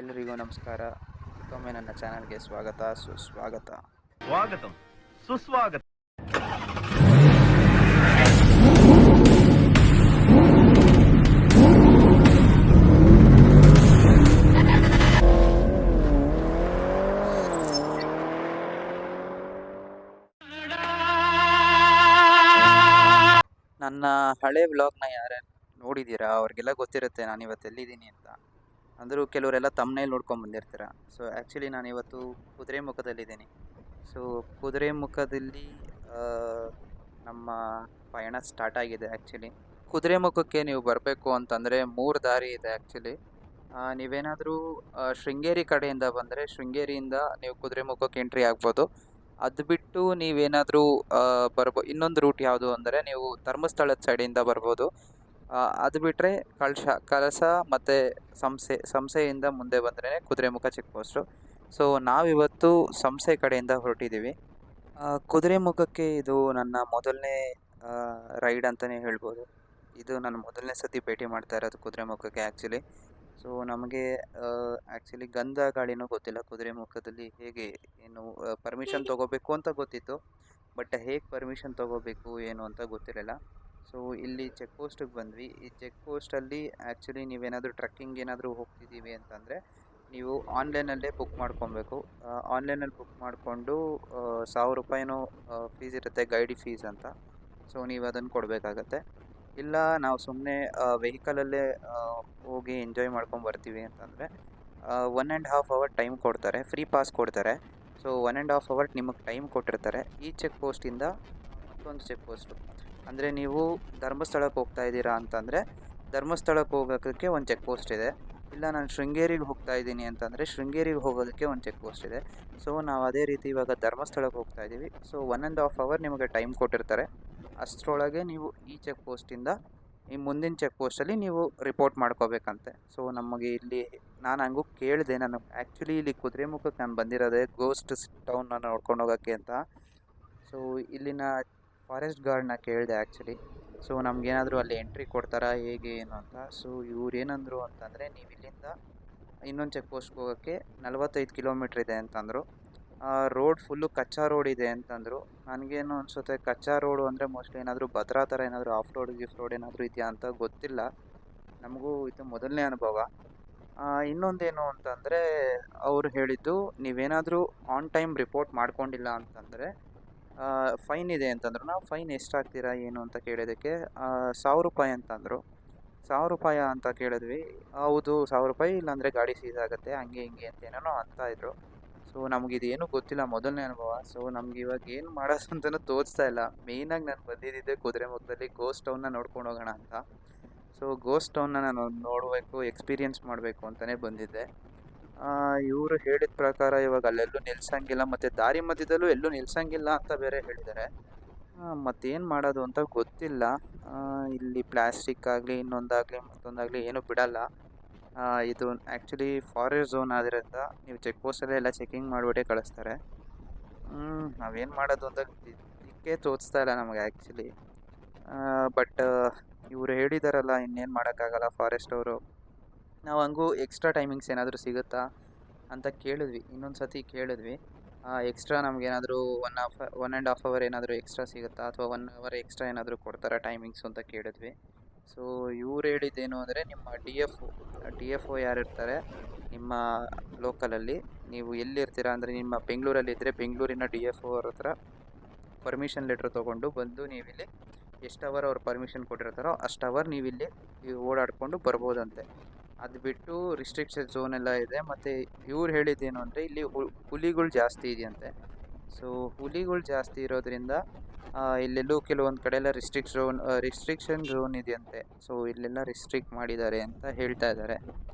ಎಲ್ಲರಿಗೂ ನಮಸ್ಕಾರ. ಮತ್ತೊಮ್ಮೆ ನನ್ನ ಚಾನಲ್ಗೆ ಸ್ವಾಗತ ಸುಸ್ವಾಗತ. ಸ್ವಾಗತಂ ಸುಸ್ವಾಗತ. ನನ್ನ ಹಳೆ ವ್ಲಾಗ್ನ ಯಾರ್ಯಾರು ನೋಡಿದ್ದೀರಾ ಅವ್ರಿಗೆಲ್ಲ ಗೊತ್ತಿರುತ್ತೆ ನಾನು ಇವತ್ತು ಎಲ್ಲಿದ್ದೀನಿ ಅಂತ. ಅಂದರೂ ಕೆಲವರೆಲ್ಲ ತಮ್ಮನೇಲಿ ನೋಡ್ಕೊಂಡು ಬಂದಿರ್ತೀರ. ಸೊ ಆ್ಯಕ್ಚುಲಿ ನಾನು ಇವತ್ತು ಕುದುರೆಮುಖದಲ್ಲಿದ್ದೀನಿ. ಸೊ ಕುದುರೆಮುಖದಲ್ಲಿ ಆ, ನಮ್ಮ ಪಯಣ ಸ್ಟಾರ್ಟ್ ಆಗಿದೆ. ಆ್ಯಕ್ಚುಲಿ ಕುದುರೆಮುಖಕ್ಕೆ ನೀವು ಬರಬೇಕು ಅಂತಂದರೆ 3 ದಾರಿ ಇದೆ. ಆ್ಯಕ್ಚುಲಿ ನೀವೇನಾದರೂ ಶೃಂಗೇರಿ ಕಡೆಯಿಂದ ಬಂದರೆ ಶೃಂಗೇರಿಯಿಂದ ನೀವು ಕುದುರೆಮುಖಕ್ಕೆ ಎಂಟ್ರಿ ಆಗ್ಬೋದು. ಅದು ಬಿಟ್ಟು ನೀವೇನಾದರೂ ಇನ್ನೊಂದು ರೂಟ್ ಯಾವುದು ಅಂದರೆ ನೀವು ಧರ್ಮಸ್ಥಳದ ಸೈಡಿಂದ ಬರ್ಬೋದು. ಅದು ಬಿಟ್ಟರೆ ಕಳಸ ಮತ್ತು ಸಂಸೆಯಿಂದ ಮುಂದೆ ಬಂದರೆ ಕುದುರೆಮುಖ ಚೆಕ್ ಪೋಸ್ಟು. ಸೊ ನಾವಿವತ್ತು ಸಂಸೆ ಕಡೆಯಿಂದ ಹೊರಟಿದ್ದೀವಿ. ಕುದುರೆಮುಖಕ್ಕೆ ಇದು ನನ್ನ ಮೊದಲನೇ ರೈಡ್ ಅಂತಲೇ ಹೇಳ್ಬೋದು. ಇದು ನನ್ನ ಮೊದಲನೇ ಸತಿ ಭೇಟಿ ಮಾಡ್ತಾ ಇರೋದು ಕುದುರೆಮುಖಕ್ಕೆ ಆ್ಯಕ್ಚುಲಿ. ಸೊ ನಮಗೆ ಆ್ಯಕ್ಚುಲಿ ಗಂಧ ಗಾಳಿನೂ ಗೊತ್ತಿಲ್ಲ. ಕುದುರೆಮುಖದಲ್ಲಿ ಹೇಗೆ ಏನು ಪರ್ಮಿಷನ್ ತೊಗೋಬೇಕು ಅಂತ ಗೊತ್ತಿತ್ತು, ಬಟ್ ಹೇಗೆ ಪರ್ಮಿಷನ್ ತೊಗೋಬೇಕು ಏನು ಅಂತ ಗೊತ್ತಿರಲಿಲ್ಲ. ಸೊ ಇಲ್ಲಿ ಚೆಕ್ ಪೋಸ್ಟಿಗೆ ಬಂದ್ವಿ. ಈ ಚೆಕ್ ಪೋಸ್ಟಲ್ಲಿ ಆ್ಯಕ್ಚುಲಿ ನೀವೇನಾದರೂ ಟ್ರಕ್ಕಿಂಗ್ ಏನಾದರೂ ಹೋಗ್ತಿದ್ದೀವಿ ಅಂತಂದರೆ ನೀವು ಆನ್ಲೈನಲ್ಲೇ ಬುಕ್ ಮಾಡ್ಕೊಬೇಕು. ಆನ್ಲೈನಲ್ಲಿ ಬುಕ್ ಮಾಡಿಕೊಂಡು 1000 ರೂಪಾಯಿನೋ ಫೀಸ್ ಇರುತ್ತೆ, ಗೈಡ್ ಫೀಸ್ ಅಂತ. ಸೊ ನೀವು ಅದನ್ನು ಕೊಡಬೇಕಾಗತ್ತೆ. ಇಲ್ಲ ನಾವು ಸುಮ್ಮನೆ ವೆಹಿಕಲಲ್ಲೇ ಹೋಗಿ ಎಂಜಾಯ್ ಮಾಡ್ಕೊಂಡು ಬರ್ತೀವಿ ಅಂತಂದರೆ 1.5 ಅವರ್ ಟೈಮ್ ಕೊಡ್ತಾರೆ, ಫ್ರೀ ಪಾಸ್ ಕೊಡ್ತಾರೆ. ಸೊ 1.5 ಅವರ್ ನಿಮಗೆ ಟೈಮ್ ಕೊಟ್ಟಿರ್ತಾರೆ. ಈ ಚೆಕ್ ಪೋಸ್ಟಿಂದ ಮತ್ತೊಂದು ಚೆಕ್ ಪೋಸ್ಟು ಅಂದರೆ ನೀವು ಧರ್ಮಸ್ಥಳಕ್ಕೆ ಹೋಗ್ತಾ ಇದ್ದೀರಾ ಅಂತಂದರೆ ಧರ್ಮಸ್ಥಳಕ್ಕೆ ಹೋಗೋದಕ್ಕೆ ಒಂದು ಚೆಕ್ ಪೋಸ್ಟ್ ಇದೆ. ಇಲ್ಲ ನಾನು ಶೃಂಗೇರಿಗೆ ಹೋಗ್ತಾ ಇದ್ದೀನಿ ಅಂತಂದರೆ ಶೃಂಗೇರಿಗೆ ಹೋಗೋದಕ್ಕೆ ಒಂದು ಚೆಕ್ ಪೋಸ್ಟ್ ಇದೆ. ಸೊ ನಾವು ಅದೇ ರೀತಿ ಇವಾಗ ಧರ್ಮಸ್ಥಳಕ್ಕೆ ಹೋಗ್ತಾ ಇದ್ದೀವಿ. ಸೊ 1.5 ಅವರ್ ನಿಮಗೆ ಟೈಮ್ ಕೊಟ್ಟಿರ್ತಾರೆ. ಅಷ್ಟರೊಳಗೆ ನೀವು ಈ ಚೆಕ್ ಪೋಸ್ಟಿಂದ ಈ ಮುಂದಿನ ಚೆಕ್ ಪೋಸ್ಟಲ್ಲಿ ನೀವು ರಿಪೋರ್ಟ್ ಮಾಡ್ಕೋಬೇಕಂತೆ. ಸೊ ನಮಗೆ ಇಲ್ಲಿ ನಾನು ಹಂಗೂ ಕೇಳಿದೆ. ನಾನು ಆ್ಯಕ್ಚುಲಿ ಇಲ್ಲಿ ಕುದುರೆಮುಖಕ್ಕೆ ನಾನು ಬಂದಿರೋದೇ ಗೋಸ್ಟ್ ಟೌನ್ನ ನೋಡ್ಕೊಂಡು ಹೋಗೋಕ್ಕೆ ಅಂತ. ಸೊ ಇಲ್ಲಿನ ಫಾರೆಸ್ಟ್ ಗಾರ್ಡ್ನ ಕೇಳಿದೆ ಆ್ಯಕ್ಚುಲಿ. ಸೊ ನಮಗೇನಾದರೂ ಅಲ್ಲಿ ಎಂಟ್ರಿ ಕೊಡ್ತಾರಾ ಹೇಗೆ ಏನು ಅಂತ. ಸೊ ಇವ್ರು ಏನಂದರು ಅಂತಂದರೆ ನೀವು ಇಲ್ಲಿಂದ ಇನ್ನೊಂದು ಚೆಕ್ ಪೋಸ್ಟ್ಗೆ ಹೋಗೋಕ್ಕೆ 45 ಕಿಲೋಮೀಟ್ರ್ ಇದೆ ಅಂತಂದರು. ರೋಡ್ ಫುಲ್ಲು ಕಚ್ಚಾ ರೋಡ್ ಇದೆ ಅಂತಂದರು. ನನಗೇನು ಅನಿಸುತ್ತೆ, ಕಚ್ಚಾ ರೋಡು ಅಂದರೆ ಮೋಸ್ಟ್ಲಿ ಏನಾದರೂ ಭದ್ರಾ ಥರ ಏನಾದರೂ ಆಫ್ ರೋಡ್ ಏನಾದರೂ ಇದೆಯಾ ಅಂತ ಗೊತ್ತಿಲ್ಲ. ನಮಗೂ ಇದು ಮೊದಲನೇ ಅನುಭವ. ಇನ್ನೊಂದೇನು ಅಂತಂದರೆ ಅವರು ಹೇಳಿದ್ದು ನೀವೇನಾದರೂ ಆನ್ ಟೈಮ್ ರಿಪೋರ್ಟ್ ಮಾಡ್ಕೊಂಡಿಲ್ಲ ಅಂತಂದರೆ ಫೈನ್ ಇದೆ ಅಂತಂದರು. ನಾವು ಫೈನ್ ಎಷ್ಟಾಗ್ತೀರಾ ಏನು ಅಂತ ಕೇಳಿದ್ದಕ್ಕೆ 1000 ರೂಪಾಯಿ ಅಂತಂದರು. 1000 ರೂಪಾಯಿ ಅಂತ ಕೇಳಿದ್ವಿ. ಹೌದು 1000 ರೂಪಾಯಿ, ಇಲ್ಲಾಂದರೆ ಗಾಡಿ ಸೀಸ್ ಆಗುತ್ತೆ ಹಂಗೆ ಹಿಂಗೆ ಅಂತ ಏನೇನೋ ಅಂತ ಇದ್ರು. ಸೊ ನಮಗಿದೇನು ಗೊತ್ತಿಲ್ಲ, ಮೊದಲನೇ ಅನುಭವ. ಸೊ ನಮ್ಗೆ ಇವಾಗ ಏನು ಮಾಡೋದು ಅಂತಲೂ ತೋಚ್ತಾ ಇಲ್ಲ. ಮೇಯ್ನಾಗಿ ನಾನು ಬಂದಿದ್ದೆ ಕುದುರೆಮುಖದಲ್ಲಿ ಗೋಸ್ಟ್ ಟೌನ್ನ ನೋಡ್ಕೊಂಡು ಹೋಗೋಣ ಅಂತ. ಸೊ ಗೋಸ್ಟ್ ಟೌನ್ನ ನಾನು ನೋಡಬೇಕು, ಎಕ್ಸ್ಪೀರಿಯೆನ್ಸ್ ಮಾಡಬೇಕು ಅಂತಲೇ ಬಂದಿದ್ದೆ. ಇವರು ಹೇಳಿದ ಪ್ರಕಾರ ಇವಾಗ ಅಲ್ಲೆಲ್ಲೂ ನಿಲ್ಸಂಗಿಲ್ಲ, ಮತ್ತು ದಾರಿ ಮಧ್ಯದಲ್ಲೂ ಎಲ್ಲೂ ನಿಲ್ಸಂಗಿಲ್ಲ ಅಂತ ಬೇರೆ ಹೇಳಿದ್ದಾರೆ. ಮತ್ತೇನು ಮಾಡೋದು ಅಂತ ಗೊತ್ತಿಲ್ಲ. ಇಲ್ಲಿ ಪ್ಲ್ಯಾಸ್ಟಿಕ್ ಆಗಲಿ ಇನ್ನೊಂದಾಗಲಿ ಮತ್ತೊಂದಾಗಲಿ ಏನೂ ಬಿಡಲ್ಲ. ಇದು ಆ್ಯಕ್ಚುಲಿ ಫಾರೆಸ್ಟ್ ಝೋನ್ ಆದ್ದರಿಂದ ನೀವು ಚೆಕ್ ಪೋಸ್ಟಲ್ಲೇ ಎಲ್ಲ ಚೆಕಿಂಗ್ ಮಾಡಿಬಿಟ್ಟೇ ಕಳಿಸ್ತಾರೆ. ನಾವೇನು ಮಾಡೋದು ಅಂತ ದಿಕ್ಕೇ ತೋಚ್ತಾ ಇಲ್ಲ ನಮಗೆ ಆ್ಯಕ್ಚುಲಿ. ಬಟ್ ಇವರು ಹೇಳಿದಾರಲ್ಲ, ಇನ್ನೇನು ಮಾಡೋಕ್ಕಾಗಲ್ಲ ಫಾರೆಸ್ಟ್ ಅವರು. ನಾವು ಹಂಗೂ ಎಕ್ಸ್ಟ್ರಾ ಟೈಮಿಂಗ್ಸ್ ಏನಾದರೂ ಸಿಗುತ್ತಾ ಅಂತ ಕೇಳಿದ್ವಿ, ಇನ್ನೊಂದು ಸತಿ ಕೇಳಿದ್ವಿ. ಎಕ್ಸ್ಟ್ರಾ ನಮಗೇನಾದರೂ 1.5 ಅವರ್ ಏನಾದರೂ ಎಕ್ಸ್ಟ್ರಾ ಸಿಗುತ್ತಾ ಅಥವಾ 1 ಅವರ್ ಎಕ್ಸ್ಟ್ರಾ ಏನಾದರೂ ಕೊಡ್ತಾರಾ ಟೈಮಿಂಗ್ಸು ಅಂತ ಕೇಳಿದ್ವಿ. ಸೊ ಇವ್ರು ಹೇಳಿದ್ದೇನು ಅಂದರೆ ನಿಮ್ಮ ಡಿ ಎಫ್ ಒ ಯಾರಿರ್ತಾರೆ ನಿಮ್ಮ ಲೋಕಲಲ್ಲಿ, ನೀವು ಎಲ್ಲಿರ್ತೀರಾ ಅಂದರೆ ನಿಮ್ಮ ಬೆಂಗಳೂರಲ್ಲಿದ್ದರೆ ಬೆಂಗಳೂರಿನ ಡಿ ಎಫ್ ಒ ಅವ್ರ ಹತ್ರ ಪರ್ಮಿಷನ್ ಲೆಟ್ರ್ ತೊಗೊಂಡು ಬಂದು ನೀವಿಲ್ಲಿ ಎಷ್ಟು ಅವರ್ ಅವ್ರು ಪರ್ಮಿಷನ್ ಕೊಟ್ಟಿರ್ತಾರೋ ಅಷ್ಟು ಅವರ್ ನೀವಿಲ್ಲಿ ಓಡಾಡಿಕೊಂಡು ಬರ್ಬೋದಂತೆ. ಅದು ಬಿಟ್ಟು ರಿಸ್ಟ್ರಿಕ್ಷನ್ ಝೋನ್ ಎಲ್ಲ ಇದೆ. ಮತ್ತು ಇವ್ರು ಹೇಳಿದ್ದೇನು ಅಂದರೆ ಇಲ್ಲಿ ಹುಲಿಗಳು ಜಾಸ್ತಿ ಇದೆಯಂತೆ. ಸೊ ಹುಲಿಗಳು ಜಾಸ್ತಿ ಇರೋದ್ರಿಂದ ಇಲ್ಲೆಲ್ಲೂ ಕೆಲವೊಂದು ಕಡೆ ಎಲ್ಲ ರಿಸ್ಟ್ರಿಕ್ಷನ್ ಝೋನ್ ಇದೆಯಂತೆ. ಸೊ ಇಲ್ಲೆಲ್ಲ ರಿಸ್ಟ್ರಿಕ್ಟ್ ಮಾಡಿದ್ದಾರೆ ಅಂತ ಹೇಳ್ತಾ ಇದ್ದಾರೆ.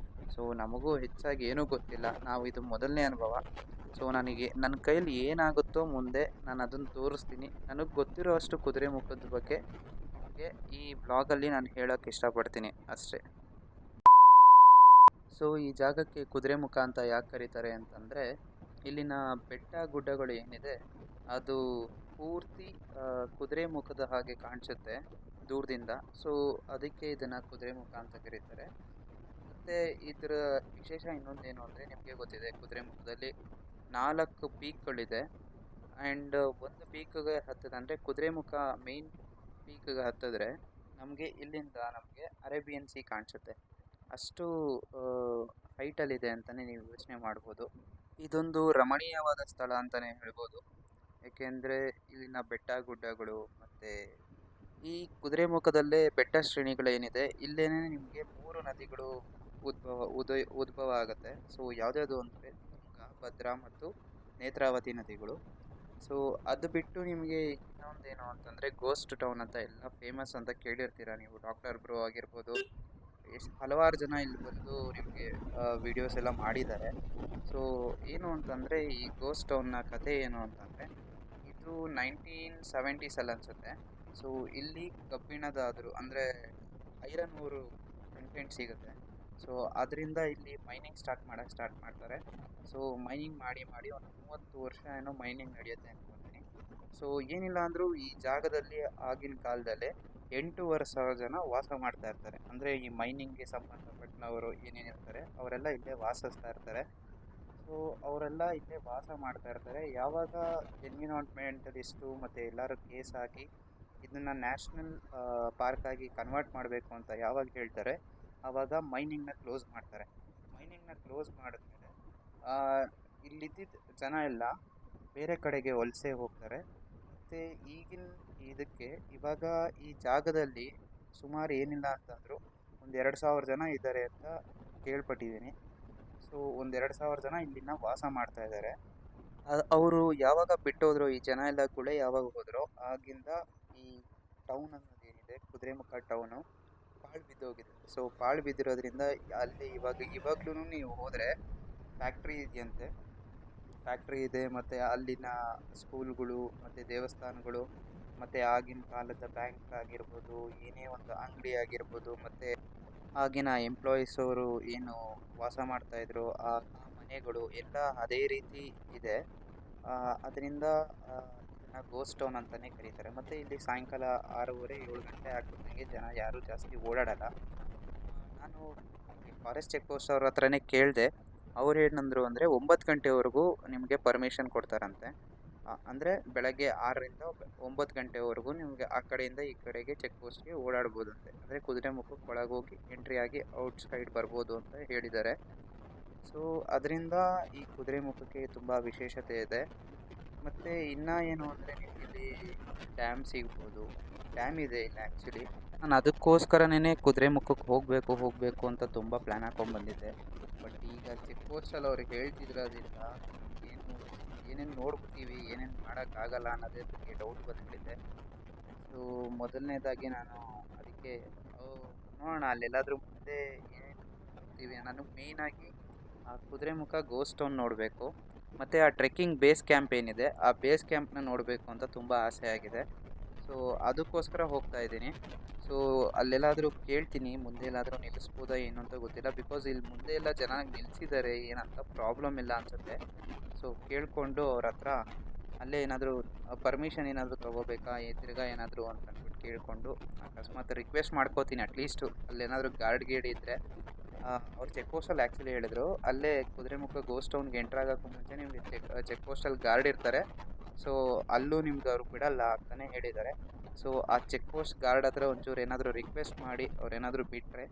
ಸೊ ನಮಗೂ ಹೆಚ್ಚಾಗಿ ಏನೂ ಗೊತ್ತಿಲ್ಲ, ನಾವು ಇದು ಮೊದಲನೇ ಅನುಭವ. ಸೊ ನನಗೆ ನನ್ನ ಕೈಯಲ್ಲಿ ಏನಾಗುತ್ತೋ ಮುಂದೆ ನಾನು ಅದನ್ನು ತೋರಿಸ್ತೀನಿ. ನನಗೆ ಗೊತ್ತಿರೋ ಅಷ್ಟು ಕುದುರೆಮುಖದ ಬಗ್ಗೆ ನಿಮಗೆ ಈ ಬ್ಲಾಗಲ್ಲಿ ನಾನು ಹೇಳೋಕ್ಕೆ ಇಷ್ಟಪಡ್ತೀನಿ ಅಷ್ಟೇ. ಸೊ ಈ ಜಾಗಕ್ಕೆ ಕುದುರೆಮುಖ ಅಂತ ಯಾಕೆ ಕರೀತಾರೆ ಅಂತಂದರೆ ಇಲ್ಲಿನ ಬೆಟ್ಟ ಗುಡ್ಡಗಳು ಏನಿದೆ ಅದು ಪೂರ್ತಿ ಕುದುರೆಮುಖದ ಹಾಗೆ ಕಾಣಿಸುತ್ತೆ ದೂರದಿಂದ. ಸೊ ಅದಕ್ಕೆ ಇದನ್ನು ಕುದುರೆಮುಖ ಅಂತ ಕರೀತಾರೆ. ಮತ್ತು ಇದರ ವಿಶೇಷ ಇನ್ನೊಂದೇನು ಅಂದರೆ ನಿಮಗೆ ಗೊತ್ತಿದೆ ಕುದುರೆಮುಖದಲ್ಲಿ 4 ಪೀಕ್ಗಳಿದೆ. ಆ್ಯಂಡ್ ಒಂದು ಪೀಕ್ಗೆ ಹತ್ತದಂದರೆ ಕುದುರೆಮುಖ ಮೇನ್ ಪೀಕ್ಗೆ ಹತ್ತಿದ್ರೆ ನಮಗೆ ಇಲ್ಲಿಂದ ನಮಗೆ ಅರೇಬಿಯನ್ ಸಿ ಕಾಣಿಸುತ್ತೆ. ಅಷ್ಟು ಹೈಟಲ್ಲಿದೆ ಅಂತಲೇ ನೀವು ಯೋಚನೆ ಮಾಡ್ಬೋದು. ಇದೊಂದು ರಮಣೀಯವಾದ ಸ್ಥಳ ಅಂತಲೇ ಹೇಳ್ಬೋದು. ಏಕೆಂದರೆ ಇಲ್ಲಿನ ಬೆಟ್ಟ ಗುಡ್ಡಗಳು ಮತ್ತು ಈ ಕುದುರೆಮುಖದಲ್ಲೇ ಬೆಟ್ಟ ಶ್ರೇಣಿಗಳೇನಿದೆ ಇಲ್ಲೇನೇ ನಿಮಗೆ 3 ನದಿಗಳು ಉದ್ಭವ ಆಗುತ್ತೆ. ಸೊ ಯಾವುದ್ಯಾವುದು ಅಂದರೆ ತುಂಗಾ, ಭದ್ರಾ ಮತ್ತು ನೇತ್ರಾವತಿ ನದಿಗಳು. ಸೊ ಅದು ಬಿಟ್ಟು ನಿಮಗೆ ಇನ್ನೊಂದೇನು ಅಂತಂದರೆ ಗೋಸ್ಟ್ ಟೌನ್ ಅಂತ ಎಲ್ಲ ಫೇಮಸ್ ಅಂತ ಕೇಳಿರ್ತೀರ ನೀವು. ಡಾಕ್ಟರ್ ಬ್ರೋ ಆಗಿರ್ಬೋದು, ಹಲವಾರು ಜನ ಇಲ್ಲಿ ಬಂದು ನಿಮಗೆ ವಿಡಿಯೋಸ್ ಎಲ್ಲ ಮಾಡಿದ್ದಾರೆ. ಸೊ ಏನು ಅಂತಂದರೆ ಈ ಗೋಸ್ಟ್ ಟೌನ್ನ ಕತೆ ಏನು ಅಂತಂದರೆ ಇದು 1970ಸಲ್ಲಿ ಅನಿಸುತ್ತೆ. ಸೊ ಇಲ್ಲಿ ಕಬ್ಬಿಣದಾದರೂ ಅಂದರೆ ಐರನ್ ಓರು ಕಂಟೆಂಟ್ ಸಿಗುತ್ತೆ. ಸೊ ಅದರಿಂದ ಇಲ್ಲಿ ಮೈನಿಂಗ್ ಸ್ಟಾರ್ಟ್ ಮಾಡ್ತಾರೆ. ಸೊ ಮೈನಿಂಗ್ ಮಾಡಿ ಒಂದು 30 ವರ್ಷ ಏನೋ ಮೈನಿಂಗ್ ನಡೆಯುತ್ತೆ ಅಂದ್ಕೊತೀನಿ. ಸೊ ಏನಿಲ್ಲ ಅಂದರೂ ಈ ಜಾಗದಲ್ಲಿ ಆಗಿನ ಕಾಲದಲ್ಲೇ 8,500 ಜನ ವಾಸ ಮಾಡ್ತಾ ಇರ್ತಾರೆ. ಅಂದರೆ ಈ ಮೈನಿಂಗ್ಗೆ ಸಂಬಂಧಪಟ್ಟನವರು ಏನೇನಿರ್ತಾರೆ ಅವರೆಲ್ಲ ಇಲ್ಲೇ ವಾಸಿಸ್ತಾ ಇರ್ತಾರೆ. ಸೊ ಅವರೆಲ್ಲ ಇಲ್ಲೇ ವಾಸ ಮಾಡ್ತಾ ಇರ್ತಾರೆ. ಯಾವಾಗ ಎನ್ವಿರಾನ್ಮೆಂಟಲಿಸ್ಟು ಮತ್ತು ಎಲ್ಲರೂ ಕೇಸ್ ಹಾಕಿ ಇದನ್ನು ನ್ಯಾಷನಲ್ ಪಾರ್ಕ್ ಆಗಿ ಕನ್ವರ್ಟ್ ಮಾಡಬೇಕು ಅಂತ ಯಾವಾಗ ಹೇಳ್ತಾರೆ ಆವಾಗ ಮೈನಿಂಗ್ನ ಕ್ಲೋಸ್ ಮಾಡ್ತಾರೆ. ಮೈನಿಂಗ್ನ ಕ್ಲೋಸ್ ಮಾಡಿದ್ಮೇಲೆ ಇಲ್ಲಿದ್ದಿದ್ದ ಜನ ಎಲ್ಲ ಬೇರೆ ಕಡೆಗೆ ವಲಸೆ ಹೋಗ್ತಾರೆ. ಮತ್ತು ಈಗಿನ ಇದಕ್ಕೆ ಇವಾಗ ಈ ಜಾಗದಲ್ಲಿ ಸುಮಾರು ಏನಿಲ್ಲ ಅಂತಂದರೂ ಒಂದು 2,000 ಜನ ಇದ್ದಾರೆ ಅಂತ ಕೇಳ್ಪಟ್ಟಿದ್ದೀನಿ. ಸೊ ಒಂದು 2,000 ಜನ ಇಲ್ಲಿನ ವಾಸ ಮಾಡ್ತಾ ಇದ್ದಾರೆ. ಅವರು ಯಾವಾಗ ಬಿಟ್ಟೋದ್ರು ಈ ಜನ ಎಲ್ಲ ಕೂಡ ಯಾವಾಗ ಹೋದರೋ ಆಗಿಂದ ಈ ಟೌನ್ ಅನ್ನೋದೇನಿದೆ ಕುದುರೆಮುಖ ಟೌನು ಪಾಳು ಬಿದ್ದೋಗಿದೆ. ಸೊ ಪಾಳು ಬಿದ್ದಿರೋದ್ರಿಂದ ಅಲ್ಲಿ ಇವಾಗಲೂ ನೀವು ಹೋದರೆ ಫ್ಯಾಕ್ಟ್ರಿ ಇದೆಯಂತೆ. ಫ್ಯಾಕ್ಟ್ರಿ ಇದೆ ಮತ್ತು ಅಲ್ಲಿನ ಸ್ಕೂಲ್ಗಳು ಮತ್ತು ದೇವಸ್ಥಾನಗಳು ಮತ್ತು ಆಗಿನ ಕಾಲದ ಬ್ಯಾಂಕ್ ಆಗಿರ್ಬೋದು, ಏನೇ ಒಂದು ಅಂಗಡಿ ಆಗಿರ್ಬೋದು, ಮತ್ತು ಆಗಿನ ಎಂಪ್ಲಾಯೀಸ್ ಅವರು ಏನು ವಾಸ ಮಾಡ್ತಾಯಿದ್ರು ಆ ಮನೆಗಳು ಎಲ್ಲ ಅದೇ ರೀತಿ ಇದೆ. ಅದರಿಂದ ಇದನ್ನು ಗೋಸ್ಟ್ ಟೌನ್ ಅಂತಲೇ ಕರೀತಾರೆ. ಮತ್ತು ಇಲ್ಲಿ ಸಾಯಂಕಾಲ 6:30-7 ಗಂಟೆ ಆಗ್ಬಿಟ್ಟಂಗೆ ಜನ ಯಾರೂ ಜಾಸ್ತಿ ಓಡಾಡಲ್ಲ. ನಾನು ಫಾರೆಸ್ಟ್ ಚೆಕ್ ಪೋಸ್ಟ್ ಅವ್ರ ಹತ್ರನೇ ಕೇಳಿದೆ. ಅವ್ರು ಏನಂದರು ಅಂದರೆ 9 ಗಂಟೆವರೆಗೂ ನಿಮಗೆ ಪರ್ಮಿಷನ್ ಕೊಡ್ತಾರಂತೆ. ಅಂದರೆ ಬೆಳಗ್ಗೆ 6ರಿಂದ 9 ಗಂಟೆವರೆಗೂ ನಿಮಗೆ ಆ ಕಡೆಯಿಂದ ಈ ಕಡೆಗೆ ಚೆಕ್ ಪೋಸ್ಟ್ಗೆ ಓಡಾಡ್ಬೋದಂತೆ. ಅಂದರೆ ಕುದುರೆಮುಖಕ್ಕೆ ಒಳಗೋಗಿ ಎಂಟ್ರಿ ಆಗಿ ಔಟ್ ಸೈಡ್ ಬರ್ಬೋದು ಅಂತ ಹೇಳಿದ್ದಾರೆ. ಸೊ ಅದರಿಂದ ಈ ಕುದುರೆಮುಖಕ್ಕೆ ತುಂಬ ವಿಶೇಷತೆ ಇದೆ. ಮತ್ತು ಇನ್ನೂ ಏನು ಅಂದರೆ ಇಲ್ಲಿ ಡ್ಯಾಮ್ ಸಿಗ್ಬೋದು. ಡ್ಯಾಮ್ ಇದೆ ಇಲ್ಲಿ ಆ್ಯಕ್ಚುಲಿ. ನಾನು ಅದಕ್ಕೋಸ್ಕರನೇ ಕುದುರೆಮುಖಕ್ಕೆ ಹೋಗಬೇಕು ಅಂತ ತುಂಬ ಪ್ಲ್ಯಾನ್ ಹಾಕ್ಕೊಂಡ್ಬಂದಿದ್ದೆ. ಬಟ್ ಈಗ ಚೆಕ್ ಪೋಸ್ಟಲ್ಲಿ ಅವ್ರಿಗೆ ಹೇಳ್ತಿದ್ರೋದ್ರಿಂದ ಏನೇನು ನೋಡ್ಬಿಡ್ತೀವಿ, ಏನೇನು ಮಾಡೋಕ್ಕಾಗಲ್ಲ ಅನ್ನೋದೇ ನನಗೆ ಡೌಟ್ ಬಂದುಬಿಟ್ಟಿದೆ. ಸೊ ಮೊದಲನೇದಾಗಿ ನಾನು ಅದಕ್ಕೆ ನೋಡೋಣ ಅಲ್ಲೆಲ್ಲಾದರೂ ಮುಂದೆ ಏನೇನು ಹೋಗ್ತೀವಿ. ನಾನು ಮೇಯ್ನಾಗಿ ಆ ಕುದುರೆಮುಖ ಗೋಸ್ಟ್ ಟೌನ್ ನೋಡಬೇಕು ಮತ್ತು ಆ ಟ್ರೆಕ್ಕಿಂಗ್ ಬೇಸ್ ಕ್ಯಾಂಪ್ ಏನಿದೆ ಆ ಬೇಸ್ ಕ್ಯಾಂಪ್ನ ನೋಡಬೇಕು ಅಂತ ತುಂಬ ಆಸೆ ಆಗಿದೆ. ಸೊ ಅದಕ್ಕೋಸ್ಕರ ಹೋಗ್ತಾ ಇದ್ದೀನಿ. ಸೊ ಅಲ್ಲೆಲ್ಲಾದರೂ ಕೇಳ್ತೀನಿ ಮುಂದೆ ಎಲ್ಲಾದರೂ ನಿಲ್ಲಿಸ್ಬೋದಾ ಏನು ಅಂತ ಗೊತ್ತಿಲ್ಲ. ಬಿಕಾಸ್ ಇಲ್ಲಿ ಮುಂದೆ ಎಲ್ಲ ಜನ ನಿಲ್ಲಿಸಿದ್ದಾರೆ, ಏನಂತ ಪ್ರಾಬ್ಲಮ್ ಇಲ್ಲ ಅನಿಸುತ್ತೆ. ಸೊ ಕೇಳಿಕೊಂಡು ಅವ್ರ ಹತ್ರ ಅಲ್ಲೇ ಏನಾದರೂ ಪರ್ಮಿಷನ್ ಏನಾದರೂ ತೊಗೋಬೇಕಾ ತಿರ್ಗಾ ಏನಾದರೂ ಅಂತ ಅಂದ್ಬಿಟ್ಟು ಕೇಳಿಕೊಂಡು ಅಕಸ್ಮಾತ್ ರಿಕ್ವೆಸ್ಟ್ ಮಾಡ್ಕೋತೀನಿ. ಅಟ್ಲೀಸ್ಟು ಅಲ್ಲೇನಾದರೂ ಗಾರ್ಡ್ ಗೀಡ್ ಇದ್ದರೆ ಅವ್ರು ಚೆಕ್ ಪೋಸ್ಟಲ್ಲಿ ಆ್ಯಕ್ಚುಲಿ ಹೇಳಿದ್ರು ಅಲ್ಲೇ ಕುದುರೆಮುಖ ಗೋಸ್ಟ್ ಟೌನ್ಗೆ ಎಂಟ್ರ್ ಆಗೋಕ್ಕೂ ಮುಂಚೆ ನಿಮಗೆ ಚೆಕ್ ಪೋಸ್ಟಲ್ಲಿ ಗಾರ್ಡ್ ಇರ್ತಾರೆ. ಸೊ ಅಲ್ಲೂ ನಿಮ್ಗೆ ಅವ್ರು ಬಿಡಲ್ಲ ಅಂತಲೇ ಹೇಳಿದ್ದಾರೆ. ಸೊ ಆ ಚೆಕ್ ಪೋಸ್ಟ್ ಗಾರ್ಡ್ ಹತ್ರ ಒಂಚೂರು ಏನಾದರೂ ರಿಕ್ವೆಸ್ಟ್ ಮಾಡಿ ಅವ್ರೇನಾದರೂ ಬಿಟ್ಟರೆ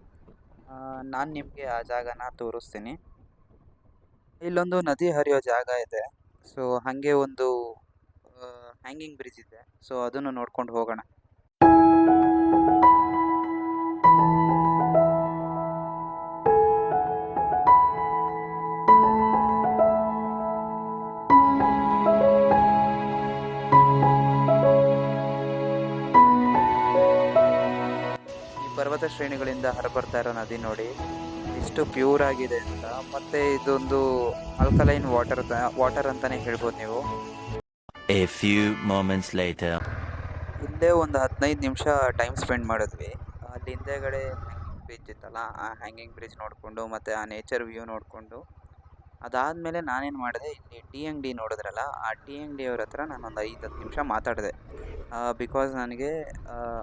ನಾನು ನಿಮಗೆ ಆ ಜಾಗನ ತೋರಿಸ್ತೀನಿ. ಇಲ್ಲೊಂದು ನದಿ ಹರಿಯೋ ಜಾಗ ಇದೆ. ಸೊ ಹಾಗೆ ಒಂದು ಹ್ಯಾಂಗಿಂಗ್ ಬ್ರಿಡ್ಜ್ ಇದೆ. ಸೊ ಅದನ್ನು ನೋಡ್ಕೊಂಡು ಹೋಗೋಣ. ಪರ್ವತ ಶ್ರೇಣಿಗಳಿಂದ ಹೊರಬರ್ತಾ ಇರೋ ನದಿ ನೋಡಿ ಎಷ್ಟು ಪ್ಯೂರ್ ಆಗಿದೆ ಅಂತ. ಮತ್ತು ಇದೊಂದು ಆಲ್ಕಲೈನ್ ವಾಟರ್ ಅಂತಲೇ ಹೇಳ್ಬೋದು ನೀವು. A few moments later. ಇಲ್ಲೇ ಒಂದು 15 ನಿಮಿಷ ಟೈಮ್ ಸ್ಪೆಂಡ್ ಮಾಡಿದ್ವಿ. ಅಲ್ಲಿ ಹಿಂದೆಗಡೆ ಹ್ಯಾಂಗಿಂಗ್ ಬ್ರಿಡ್ಜ್ ಇತ್ತಲ್ಲ, ಆ ಹ್ಯಾಂಗಿಂಗ್ ಬ್ರಿಡ್ಜ್ ನೋಡಿಕೊಂಡು ಮತ್ತು ಆ ನೇಚರ್ ವ್ಯೂ ನೋಡಿಕೊಂಡು ಅದಾದಮೇಲೆ ನಾನೇನು ಮಾಡಿದೆ, ಇಲ್ಲಿ ಟೀ ಅಂಗಡಿ ನೋಡಿದ್ರಲ್ಲ ಆ ಟೀ ಅಂಗಡಿಯವ್ರ ಹತ್ರ ನಾನೊಂದು 5-10 ನಿಮಿಷ ಮಾತಾಡಿದೆ. ಬಿಕಾಸ್ ನನಗೆ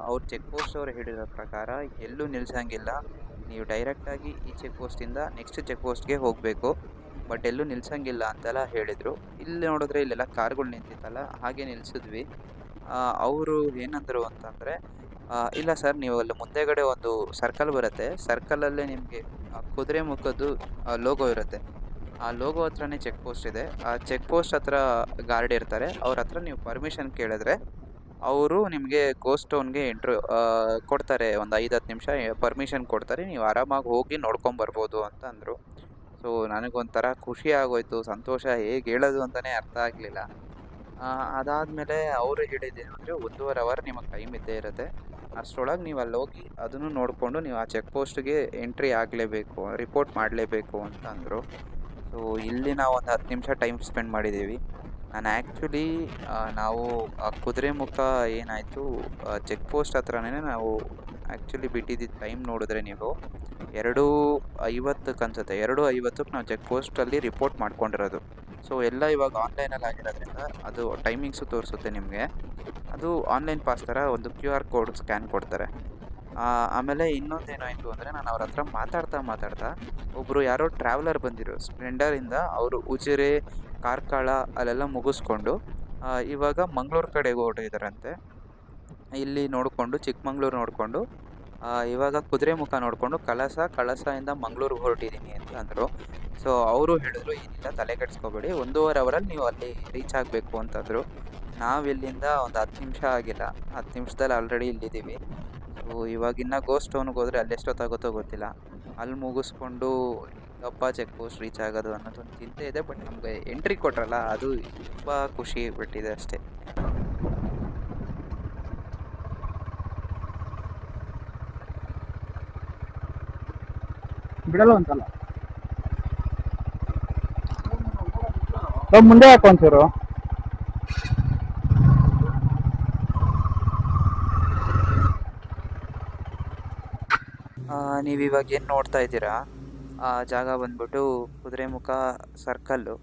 ಅವ್ರು ಚೆಕ್ ಪೋಸ್ಟ್ ಅವ್ರು ಹೇಳಿರೋ ಪ್ರಕಾರ ಎಲ್ಲೂ ನಿಲ್ಲಿಸಂಗಿಲ್ಲ, ನೀವು ಡೈರೆಕ್ಟಾಗಿ ಈ ಚೆಕ್ ಪೋಸ್ಟಿಂದ ನೆಕ್ಸ್ಟ್ ಚೆಕ್ ಪೋಸ್ಟ್ಗೆ ಹೋಗಬೇಕು, ಬಟ್ ಎಲ್ಲೂ ನಿಲ್ಸಂಗಿಲ್ಲ ಅಂತೆಲ್ಲ ಹೇಳಿದರು. ಇಲ್ಲಿ ನೋಡಿದ್ರೆ ಇಲ್ಲೆಲ್ಲ ಕಾರ್ಗಳು ನಿಂತಿತ್ತಲ್ಲ, ಹಾಗೆ ನಿಲ್ಸಿದ್ವಿ. ಅವರು ಏನಂದರು ಅಂತಂದರೆ, ಇಲ್ಲ ಸರ್, ನೀವು ಅಲ್ಲಿ ಮುಂದೆಗಡೆ ಒಂದು ಸರ್ಕಲ್ ಬರುತ್ತೆ, ಸರ್ಕಲಲ್ಲೇ ನಿಮಗೆ ಕುದುರೆ ಮುಖದ್ದು ಲೋಗೋ ಇರುತ್ತೆ. ಆ ಲೋಗೋ ಹತ್ರನೇ ಚೆಕ್ ಪೋಸ್ಟ್ ಇದೆ. ಆ ಚೆಕ್ ಪೋಸ್ಟ್ ಹತ್ರ ಗಾರ್ಡ್ ಇರ್ತಾರೆ. ಅವ್ರ ಹತ್ರ ನೀವು ಪರ್ಮಿಷನ್ ಕೇಳಿದ್ರೆ ಅವರು ನಿಮಗೆ ಗೋಸ್ಟ್ ಟೌನ್ಗೆ ಕೊಡ್ತಾರೆ. ಒಂದು 5-10 ನಿಮಿಷ ಪರ್ಮಿಷನ್ ಕೊಡ್ತಾರೆ. ನೀವು ಆರಾಮಾಗಿ ಹೋಗಿ ನೋಡ್ಕೊಂಬರ್ಬೋದು ಅಂತ ಅಂದರು. ಸೊ ನನಗೊಂಥರ ಖುಷಿ ಆಗೋಯ್ತು, ಸಂತೋಷ ಹೇಗೆ ಹೇಳೋದು ಅಂತಲೇ ಅರ್ಥ ಆಗಲಿಲ್ಲ. ಅದಾದಮೇಲೆ ಅವರು ಹೇಳಿದ್ದೇನು ಅಂದರೆ 1.5 ಅವರ್ ನಿಮಗೆ ಟೈಮ್ ಇದ್ದೇ ಇರುತ್ತೆ. ಅಷ್ಟರೊಳಗೆ ನೀವು ಅಲ್ಲಿ ಹೋಗಿ ಅದನ್ನು ನೋಡಿಕೊಂಡು ನೀವು ಆ ಚೆಕ್ ಪೋಸ್ಟ್ಗೆ ಎಂಟ್ರಿ ಆಗಲೇಬೇಕು, ರಿಪೋರ್ಟ್ ಮಾಡಲೇಬೇಕು ಅಂತ ಅಂದರು. ಸೊ ಇಲ್ಲಿ ನಾವು ಒಂದು 10 ನಿಮಿಷ ಟೈಮ್ ಸ್ಪೆಂಡ್ ಮಾಡಿದ್ದೀವಿ. ನಾನು ಆ್ಯಕ್ಚುಲಿ ನಾವು ಕುದುರೆಮುಖ ಏನಾಯಿತು, ಚೆಕ್ ಪೋಸ್ಟ್ ಹತ್ರನೇ ನಾವು ಆ್ಯಕ್ಚುಲಿ ಬಿಟ್ಟಿದ್ದ ಟೈಮ್ ನೋಡಿದ್ರೆ ನೀವು 2:50 ಅನ್ಸುತ್ತೆ, 2:50ಕ್ಕೆ ನಾವು ಚೆಕ್ ಪೋಸ್ಟಲ್ಲಿ ರಿಪೋರ್ಟ್ ಮಾಡ್ಕೊಂಡಿರೋದು. ಸೊ ಎಲ್ಲ ಇವಾಗ ಆನ್ಲೈನಲ್ಲಿ ಆಗಿರೋದ್ರಿಂದ ಅದು ಟೈಮಿಂಗ್ಸು ತೋರಿಸುತ್ತೆ ನಿಮಗೆ. ಅದು ಆನ್ಲೈನ್ ಪಾಸ್ ಥರ ಒಂದು QR ಕೋಡ್ ಸ್ಕ್ಯಾನ್ ಕೊಡ್ತಾರೆ. ಆಮೇಲೆ ಇನ್ನೊಂದೇನಾಯಿತು ಅಂದರೆ, ನಾನು ಅವ್ರ ಹತ್ರ ಮಾತಾಡ್ತಾ ಒಬ್ಬರು ಯಾರೋ ಟ್ರಾವೆಲರ್ ಬಂದಿರು ಸ್ಪ್ಲೆಂಡರಿಂದ, ಅವರು ಉಜಿರೆ, ಕಾರ್ಕಳ ಅಲ್ಲೆಲ್ಲ ಮುಗಿಸ್ಕೊಂಡು ಇವಾಗ ಮಂಗಳೂರು ಕಡೆಗೆ ಹೊರಟಿದ್ದಾರಂತೆ. ಇಲ್ಲಿ ನೋಡಿಕೊಂಡು ಚಿಕ್ಕಮಂಗ್ಳೂರು ನೋಡಿಕೊಂಡು ಇವಾಗ ಕುದುರೆಮುಖ ನೋಡಿಕೊಂಡು ಕಳಸದಿಂದ ಮಂಗಳೂರಿಗೆ ಹೊರಟಿದ್ದೀನಿ ಅಂತ ಅಂದರು. ಸೊ ಅವರು ಹೇಳಿದ್ರು, ಏನಿಲ್ಲ ತಲೆ ಕೆಡಿಸ್ಕೋಬೇಡಿ, 1.5 ಅವರಲ್ಲಿ ನೀವು ಅಲ್ಲಿ ರೀಚ್ ಆಗಬೇಕು ಅಂತಂದರು. ನಾವಿಲ್ಲಿಂದ ಒಂದು 10 ನಿಮಿಷ ಆಗಿಲ್ಲ, 10 ನಿಮಿಷದಲ್ಲಿ ಆಲ್ರೆಡಿ ಇಲ್ಲಿದ್ದೀವಿ. ಸೊ ಇವಾಗಿನ್ನು ಗೋಸ್ಟ್ ಟೌನ್ಗೆ ಹೋದರೆ ಅಲ್ಲಿ ಎಷ್ಟೊತ್ತಾಗುತ್ತೋ ಗೊತ್ತಿಲ್ಲ. ಅಲ್ಲಿ ಮುಗಿಸ್ಕೊಂಡು ಹಬ್ಬ ಚೆಕ್ ಪೋಸ್ಟ್ ರೀಚ್ ಆಗೋದು ಅನ್ನೋದೊಂದು ಚಿಂತೆ ಇದೆ. ಬಟ್ ನಮಗೆ ಎಂಟ್ರಿ ಕೊಟ್ರಲ್ಲ, ಅದು ತುಂಬ ಖುಷಿ ಬಿಟ್ಟಿದೆ ಅಷ್ಟೇ. ಬಿಡಲ್ಲ ಅಂತಲ್ಲ ಮುಂದೆ ಯಾಕೆ ಒಂಚೂರು ನೀವಿವಾಗ ಏನು ನೋಡ್ತಾ ಇದ್ದೀರಾ, ಆ ಜಾಗ ಬಂದ್ಬಿಟ್ಟು ಕುದುರೆಮುಖ ಸರ್ಕಲ್ಲು.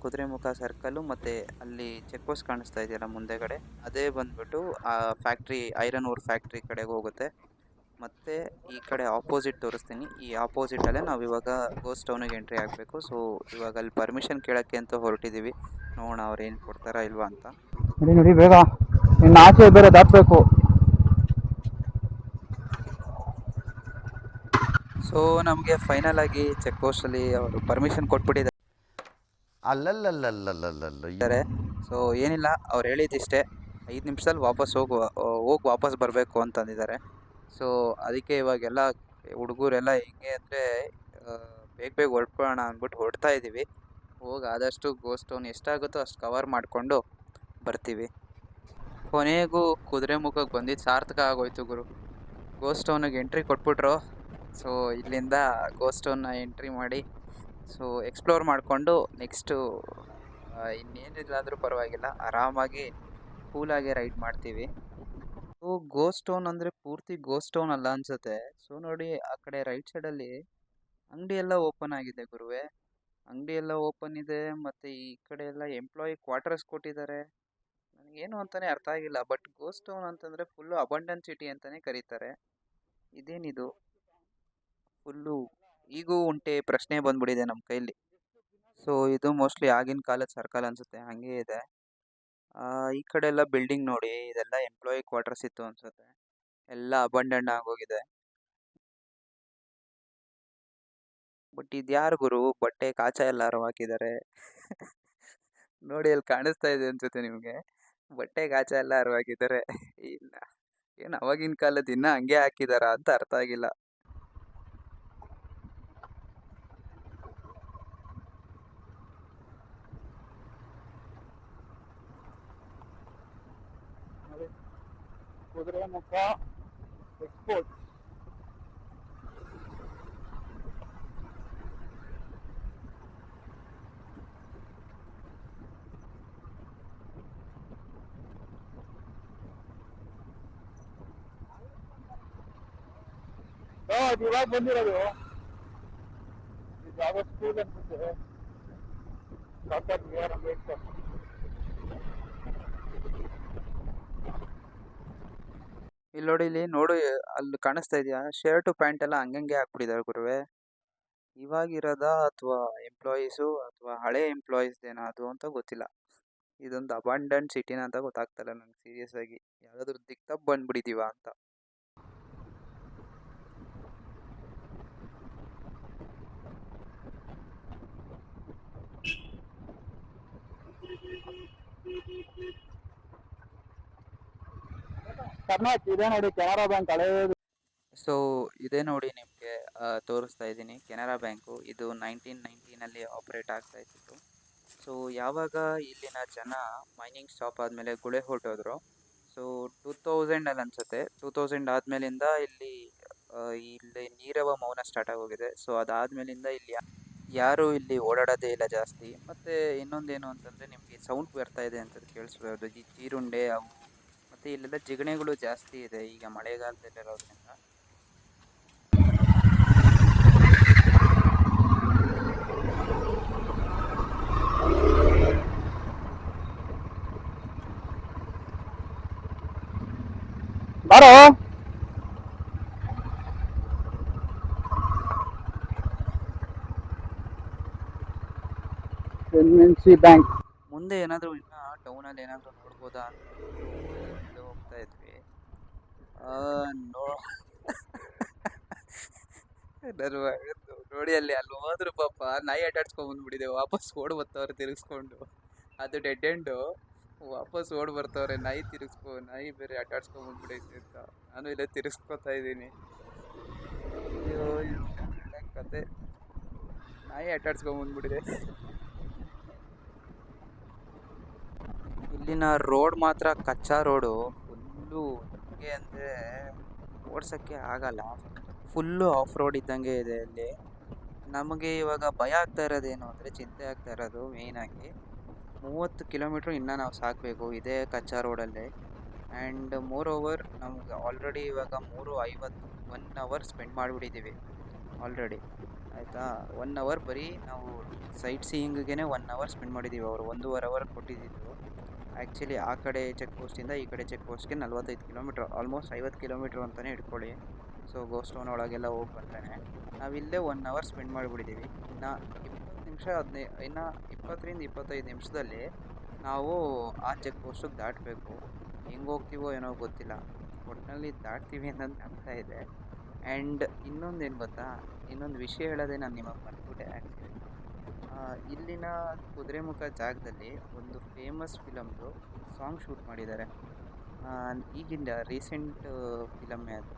ಕುದುರೆಮುಖ ಸರ್ಕಲ್ಲು ಮತ್ತು ಅಲ್ಲಿ ಚೆಕ್ ಪೋಸ್ಟ್ ಕಾಣಿಸ್ತಾ ಇದೆಯಲ್ಲ ಮುಂದೆಗಡೆ, ಅದೇ ಬಂದ್ಬಿಟ್ಟು ಆ ಫ್ಯಾಕ್ಟ್ರಿ, ಐರನ್ ಓರ್ ಫ್ಯಾಕ್ಟ್ರಿ ಕಡೆಗೆ ಹೋಗುತ್ತೆ. ಮತ್ತು ಈ ಕಡೆ ಆಪೋಸಿಟ್ ತೋರಿಸ್ತೀನಿ, ಈ ಆಪೋಸಿಟಲ್ಲೇ ನಾವು ಇವಾಗ ಗೋಸ್ಟ್ ಟೌನಿಗೆ ಎಂಟ್ರಿ ಆಗಬೇಕು. ಸೊ ಇವಾಗ ಅಲ್ಲಿ ಪರ್ಮಿಷನ್ ಕೇಳೋಕ್ಕೆ ಅಂತ ಹೊರಟಿದ್ದೀವಿ. ನೋಡೋಣ ಅವ್ರು ಏನು ಕೊಡ್ತಾರಾ ಇಲ್ವಾ ಅಂತ. ನೋಡಿ ಬೇಗ, ಇನ್ನು ಆಚೆ ಬೇರೆ ದಾಟಬೇಕು. ಸೊ ನಮಗೆ ಫೈನಲ್ ಆಗಿ ಚೆಕ್ ಪೋಸ್ಟಲ್ಲಿ ಅವರು ಪರ್ಮಿಷನ್ ಕೊಟ್ಬಿಟ್ಟಿದ್ದಾರೆ. ಅಲ್ಲಲ್ಲಲ್ಲಲ್ಲಲ್ಲಲ್ಲ ಸೊ ಏನಿಲ್ಲ, ಅವ್ರು ಹೇಳಿದ್ದಿಷ್ಟೇ, 5 ನಿಮಿಷದಲ್ಲಿ ಹೋಗಿ ವಾಪಸ್ ಬರಬೇಕು ಅಂತಂದಿದ್ದಾರೆ. ಸೊ ಅದಕ್ಕೆ ಇವಾಗೆಲ್ಲ ಹುಡುಗರೆಲ್ಲ ಹೆಂಗೆ ಅಂದರೆ, ಬೇಗ ಹೊರಟ್ಕೊಳ್ಳೋಣ ಅಂದ್ಬಿಟ್ಟು ಹೊರಡ್ತಾ ಇದ್ದೀವಿ. ಹೋಗಿ ಆದಷ್ಟು ಗೋಸ್ಟ್ ಟೌನ್ ಎಷ್ಟಾಗುತ್ತೋ ಅಷ್ಟು ಕವರ್ ಮಾಡಿಕೊಂಡು ಬರ್ತೀವಿ. ಕೊನೆಗೂ ಕುದುರೆಮುಖಕ್ಕೆ ಬಂದಿದ್ದು ಸಾರ್ಥಕ ಆಗೋಯ್ತು ಗುರು. ಗೋಸ್ಟ್ ಟೌನಿಗೆ ಎಂಟ್ರಿ ಕೊಟ್ಬಿಟ್ರು. ಸೊ ಇಲ್ಲಿಂದ ಗೋಸ್ಟ್ ಟೌನ್ನ ಎಂಟ್ರಿ ಮಾಡಿ ಸೊ ಎಕ್ಸ್ಪ್ಲೋರ್ ಮಾಡಿಕೊಂಡು ನೆಕ್ಸ್ಟು ಇನ್ನೇನಿಲ್ಲಾದರೂ ಪರವಾಗಿಲ್ಲ, ಆರಾಮಾಗಿ ಕೂಲಾಗಿ ರೈಡ್ ಮಾಡ್ತೀವಿ. ಸೊ ಗೋಸ್ಟ್ ಟೌನ್ ಅಂದರೆ ಪೂರ್ತಿ ಗೋಸ್ಟ್ ಟೌನ್ ಅಲ್ಲ ಅನಿಸುತ್ತೆ. ಸೊ ನೋಡಿ, ಆ ಕಡೆ ರೈಟ್ ಸೈಡಲ್ಲಿ ಅಂಗಡಿ ಎಲ್ಲ ಓಪನ್ ಆಗಿದೆ ಗುರುವೆ, ಅಂಗಡಿ ಎಲ್ಲ ಓಪನ್ ಇದೆ. ಮತ್ತು ಈ ಕಡೆ ಎಲ್ಲ ಎಂಪ್ಲಾಯಿ ಕ್ವಾರ್ಟರ್ಸ್ ಕೊಟ್ಟಿದ್ದಾರೆ. ನನಗೇನು ಅಂತಲೇ ಅರ್ಥ ಆಗಿಲ್ಲ. ಬಟ್ ಗೋಸ್ಟ್ ಟೌನ್ ಅಂತಂದರೆ ಫುಲ್ಲು ಅಬಂಡನ್ಸ್ ಸಿಟಿ ಅಂತಲೇ ಕರೀತಾರೆ. ಇದೇನಿದು ಫುಲ್ಲು ಈಗೂ ಉಂಟೆ ಪ್ರಶ್ನೆ ಬಂದ್ಬಿಟ್ಟಿದೆ ನಮ್ಮ ಕೈಲಿ. ಸೊ ಇದು ಮೋಸ್ಟ್ಲಿ ಆಗಿನ ಕಾಲದ ಸರ್ಕಲ್ ಅನಿಸುತ್ತೆ, ಹಾಗೇ ಇದೆ. ಈ ಕಡೆ ಎಲ್ಲ ಬಿಲ್ಡಿಂಗ್ ನೋಡಿ, ಇದೆಲ್ಲ ಎಂಪ್ಲಾಯಿ ಕ್ವಾರ್ಟರ್ಸ್ ಇತ್ತು ಅನಿಸುತ್ತೆ. ಎಲ್ಲ ಅಬಂಡನ್ ಆಗೋಗಿದೆ. ಬಟ್ ಇದ್ಯಾರು ಗುರು, ಬಟ್ಟೆ ಕಾಚ ಎಲ್ಲಾರು ಹಾಕಿದ್ದಾರೆ. ನೋಡಿ ಅಲ್ಲಿ ಕಾಣಿಸ್ತಾ ಇದೆ ಅನ್ಸುತ್ತೆ ನಿಮಗೆ, ಬಟ್ಟೆ ಕಾಚ ಎಲ್ಲಾರು ಹಾಕಿದ್ದಾರೆ. ಇಲ್ಲ, ಏನು ಅವಾಗಿನ ಕಾಲದ ಇನ್ನೂ ಹಂಗೆ ಹಾಕಿದಾರಾ ಅಂತ ಅರ್ಥ ಆಗಿಲ್ಲ. ಕುದುರೆಮುಖ ಎಕ್ಸ್ಪೋರ್ಟ್. ಇವಾಗ ಬಂದಿರೋದು ಯಾವ ಸ್ಕೂಲ್ ಅನ್ಸುತ್ತೆ, ಡಾಕ್ಟರ್ B.R. ಅಂಬೇಡ್ಕರ್. ಇಲ್ಲಿ ನೋಡಿ, ಇಲ್ಲಿ ನೋಡು, ಅಲ್ಲಿ ಕಾಣಿಸ್ತಾ ಇದೆಯಾ? ಶರ್ಟು ಪ್ಯಾಂಟ್ ಎಲ್ಲ ಹಂಗಂಗೆ ಹಾಕ್ಬಿಟ್ಟಿದ್ದಾರೆ ಗುರುವೆ. ಇವಾಗಿರೋದಾ ಅಥವಾ ಎಂಪ್ಲಾಯೀಸು ಅಥವಾ ಹಳೆ ಎಂಪ್ಲಾಯೀಸ್ದೇನಾ ಅದು ಅಂತ ಗೊತ್ತಿಲ್ಲ. ಇದೊಂದು ಅಬಂಡಂಟ್ ಸಿಟಿನ ಅಂತ ಗೊತ್ತಾಗ್ತಾಯಿಲ್ಲ ನಂಗೆ ಸೀರಿಯಸ್ ಆಗಿ. ಯಾವ್ದಾದ್ರು ದಿಕ್ ತಪ್ಪು ಬಂದ್ಬಿಟ್ಟಿದೀವ ಅಂತ. ಕರ್ನಾಟಕ ಇದೆ ನೋಡಿ, ಕೆನರಾ ಬ್ಯಾಂಕ್ ಹಳೇದು. ಸೊ ಇದೇ ನೋಡಿ ನಿಮಗೆ ತೋರಿಸ್ತಾ ಇದ್ದೀನಿ ಕೆನರಾ ಬ್ಯಾಂಕು. ಇದು 1990ನಲ್ಲಿ ಆಪರೇಟ್ ಆಗ್ತಾ ಇತ್ತು. ಸೊ ಯಾವಾಗ ಇಲ್ಲಿನ ಜನ ಮೈನಿಂಗ್ ಸ್ಟಾಪ್ ಆದಮೇಲೆ ಗುಳೆ ಹೊರಟೋದ್ರು. ಸೊ 2000ಅಲ್ಲಿ ಅನ್ಸುತ್ತೆ, 2000 ಆದಮೇಲಿಂದ ಇಲ್ಲಿ ನೀರವ ಮೌನ ಸ್ಟಾರ್ಟ್ ಆಗೋಗಿದೆ. ಸೊ ಅದಾದಮೇಲಿಂದ ಇಲ್ಲಿ ಯಾರು ಇಲ್ಲಿ ಓಡಾಡೋದೇ ಇಲ್ಲ ಜಾಸ್ತಿ. ಮತ್ತು ಇನ್ನೊಂದೇನು ಅಂತಂದರೆ ನಿಮಗೆ ಸೌಂಡ್ ಬರ್ತಾ ಇದೆ ಅಂತ ಕೇಳಿಸ್ಬೋದು. ಜೀರುಂಡೆ ಅವು ಮತ್ತು ಇಲ್ಲೆಲ್ಲ ಜಿಗಣೆಗಳು ಜಾಸ್ತಿ ಇದೆ ಈಗ ಮಳೆಗಾಲದಲ್ಲಿರೋದ್ರಿಂದ. ಬಾರೋ NNC ಬ್ಯಾಂಕ್. ಮುಂದೆ ಏನಾದರೂ ಇನ್ನು ಟೌನಲ್ಲಿ ಏನಾದರೂ ನೋಡ್ಬೋದಾ ಅಂತ ಮುಂದೆ ಹೋಗ್ತಾ ಇದ್ವಿ. ನೋ ನೋಡಿ, ಅಲ್ಲಿ ಹೋದ್ರು ಪಾಪ ನಾಯಿ ಬಂದ್ಬಿಟ್ಟಿದೆ. ವಾಪಸ್ ಓಡ್ ಬರ್ತಾವ್ರೆ ತಿರುಗಿಸ್ಕೊಂಡು. ಅದು ಡೆಡ್ ಎಂಡು. ವಾಪಸ್ ಓಡ್ ಬರ್ತವ್ರೆ, ನಾಯಿ ಬೇರೆ ಬಂದ್ಬಿಡೈತೆ ಅಂತ ನಾನು ಇಲ್ಲೇ ತಿರುಗಿಸ್ಕೊತಾ ಇದ್ದೀನಿ. ಅಯ್ಯೋ ಒಳ್ಳೆ ಕತೆ, ನಾಯಿ ಬಂದ್ಬಿಟ್ಟಿದೆ. ಇಲ್ಲಿನ ರೋಡ್ ಮಾತ್ರ ಕಚ್ಚಾ ರೋಡು. ಫುಲ್ಲು ಹೆಂಗೆ ಅಂದರೆ ಓಡ್ಸೋಕ್ಕೆ ಆಗಲ್ಲ. ಫುಲ್ಲು ಆಫ್ ರೋಡ್ ಇದ್ದಂಗೆ ಇದೆ ಇಲ್ಲಿ. ನಮಗೆ ಇವಾಗ ಭಯ ಆಗ್ತಾ ಇರೋದೇನು ಅಂದರೆ, ಚಿಂತೆ ಆಗ್ತಾ ಇರೋದು ಮೇಯ್ನಾಗಿ 30 ಕಿಲೋಮೀಟ್ರ್ ಇನ್ನೂ ನಾವು ಸಾಕಬೇಕು ಇದೇ ಕಚ್ಚಾ ರೋಡಲ್ಲಿ. ಆ್ಯಂಡ್ ಮೋರ್ ಓವರ್ ನಮ್ಗೆ ಆಲ್ರೆಡಿ ಇವಾಗ 3:50 1 ಅವರ್ ಸ್ಪೆಂಡ್ ಮಾಡಿಬಿಟ್ಟಿದ್ದೀವಿ ಆಲ್ರೆಡಿ. ಆಯಿತಾ, 1 ಅವರ್ ಬರೀ ನಾವು ಸೈಟ್ ಸೀಯಿಂಗಿಗೆ 1 ಅವರ್ ಸ್ಪೆಂಡ್ ಮಾಡಿದ್ದೀವಿ. ಅವರು 1.5 ಅವರ್ ಕೊಟ್ಟಿದ್ದು. ಆ್ಯಕ್ಚುಲಿ ಆ ಕಡೆ ಚೆಕ್ ಪೋಸ್ಟಿಂದ ಈ ಕಡೆ ಚೆಕ್ ಪೋಸ್ಟ್ಗೆ 45 ಕಿಲೋಮೀಟ್ರ್, ಆಲ್ಮೋಸ್ಟ್ 50 ಕಿಲೋಮೀಟ್ರ್ ಅಂತಲೇ ಇಟ್ಕೊಳ್ಳಿ. ಸೊ ಗೋಸ್ಟ್ ಟೌನ್ ಒಳಗೆಲ್ಲ ಹೋಗಿ ಬಂದ್ರೆ ನಾವಿಲ್ಲೇ 1 ಅವರ್ ಸ್ಪೆಂಡ್ ಮಾಡಿಬಿಟ್ಟಿದ್ದೀವಿ. ಇನ್ನು 20 ನಿಮಿಷ ಇನ್ನು 20ರಿಂದ 25 ನಿಮಿಷದಲ್ಲಿ ನಾವು ಆ ಚೆಕ್ ಪೋಸ್ಟಿಗೆ ದಾಟಬೇಕು. ಹೆಂಗೆ ಹೋಗ್ತೀವೋ ಏನೋ ಗೊತ್ತಿಲ್ಲ, ಒಟ್ಟಿನಲ್ಲಿ ದಾಟ್ತೀವಿ ಅನ್ನೋದು ಆಗ್ತಾ ಇದೆ. ಆ್ಯಂಡ್ ಇನ್ನೊಂದೇನು ಗೊತ್ತಾ, ಇನ್ನೊಂದು ವಿಷಯ ಹೇಳೋದೇ ನಾನು ನಿಮಗೆ ಮರ್ತುಬಿಟ್ಟೆ ಆ್ಯಕ್ಚುಲಿ. ಇಲ್ಲಿನ ಕುದುರೆಮುಖ ಜಾಗದಲ್ಲಿ ಒಂದು ಫೇಮಸ್ ಫಿಲಮ್ದು ಸಾಂಗ್ ಶೂಟ್ ಮಾಡಿದ್ದಾರೆ. ಈಗಿನ ರೀಸೆಂಟ್ ಫಿಲಮ್ಮೇ ಅದು.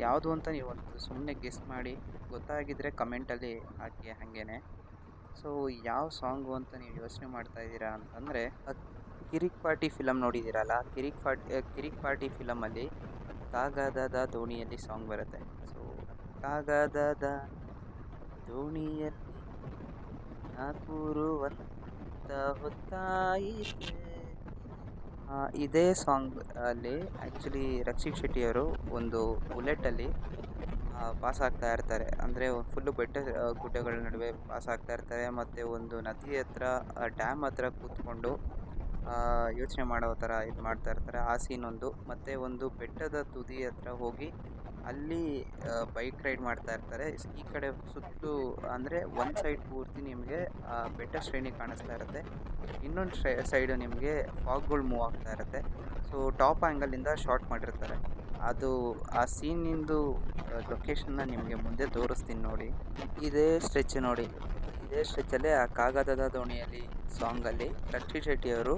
ಯಾವುದು ಅಂತ ನೀವು ಒಂದು ಸುಮ್ಮನೆ ಗೆಸ್ ಮಾಡಿ, ಗೊತ್ತಾಗಿದ್ದರೆ ಕಮೆಂಟಲ್ಲಿ ಹಾಕಿ ಹಾಗೇನೆ. ಸೊ ಯಾವ ಸಾಂಗು ಅಂತ ನೀವು ಯೋಚನೆ ಮಾಡ್ತಾ ಇದ್ದೀರಾ ಅಂತಂದರೆ, ಕಿರಿಕ್ ಪಾರ್ಟಿ ಫಿಲಮ್ ನೋಡಿದ್ದೀರಲ್ಲ, ಕಿರಿಕ್ ಪಾರ್ಟಿ ಫಿಲಮಲ್ಲಿ ಕಾಗದದ ದೋಣಿಯಲ್ಲಿ ಸಾಂಗ್ ಬರುತ್ತೆ. ಸೊ ಕಾಗದದ ದೋಣಿಯಲ್ಲಿ ಕೂರುವಂತ ಹೊತ್ತಾಯಿತೆ. ಇದೇ ಸಾಂಗ್ ಅಲ್ಲಿ ಆ್ಯಕ್ಚುಲಿ ರಕ್ಷಿತ್ ಶೆಟ್ಟಿಯವರು ಒಂದು ಬುಲೆಟಲ್ಲಿ ಪಾಸ್ ಆಗ್ತಾ ಇರ್ತಾರೆ. ಅಂದರೆ ಫುಲ್ಲು ಬೆಟ್ಟ ಗುಡ್ಡಗಳ ನಡುವೆ ಪಾಸ್ ಆಗ್ತಾ ಇರ್ತಾರೆ. ಮತ್ತು ಒಂದು ನದಿ ಹತ್ರ, ಡ್ಯಾಮ್ ಹತ್ರ ಕೂತ್ಕೊಂಡು ಯೋಚನೆ ಮಾಡೋ ಥರ ಇದು ಮಾಡ್ತಾ ಇರ್ತಾರೆ. ಆ ಸೀನ್ ಒಂದು. ಮತ್ತು ಒಂದು ಬೆಟ್ಟದ ತುದಿ ಹತ್ರ ಹೋಗಿ ಅಲ್ಲಿ ಬೈಕ್ ರೈಡ್ ಮಾಡ್ತಾ ಇರ್ತಾರೆ. ಈ ಕಡೆ ಸುತ್ತಲೂ ಅಂದರೆ ಒಂದು ಸೈಡ್ ಪೂರ್ತಿ ನಿಮಗೆ ಬೆಟ್ಟ ಶ್ರೇಣಿ ಕಾಣಿಸ್ತಾ ಇರುತ್ತೆ, ಇನ್ನೊಂದು ಸೈಡು ನಿಮಗೆ ಫಾಗ್ಗಳು ಮೂವ್ ಆಗ್ತಾ ಇರುತ್ತೆ. ಸೊ ಟಾಪ್ ಆ್ಯಂಗಲಿಂದ ಶಾರ್ಟ್ ಮಾಡಿರ್ತಾರೆ. ಅದು ಆ ಸೀನಿಂದು ಲೊಕೇಶನ್ನ ನಿಮಗೆ ಮುಂದೆ ತೋರಿಸ್ತೀನಿ ನೋಡಿ. ಇದೇ ಸ್ಟ್ರೆಚ್ ನೋಡಿ, ಇದೇ ಸ್ಟ್ರೆಚ್ಚಲ್ಲೇ ಆ ಕಾಗದದ ದೋಣಿಯಲ್ಲಿ ಸಾಂಗಲ್ಲಿ ರಕ್ಷಿತ್ ಶೆಟ್ಟಿಯವರು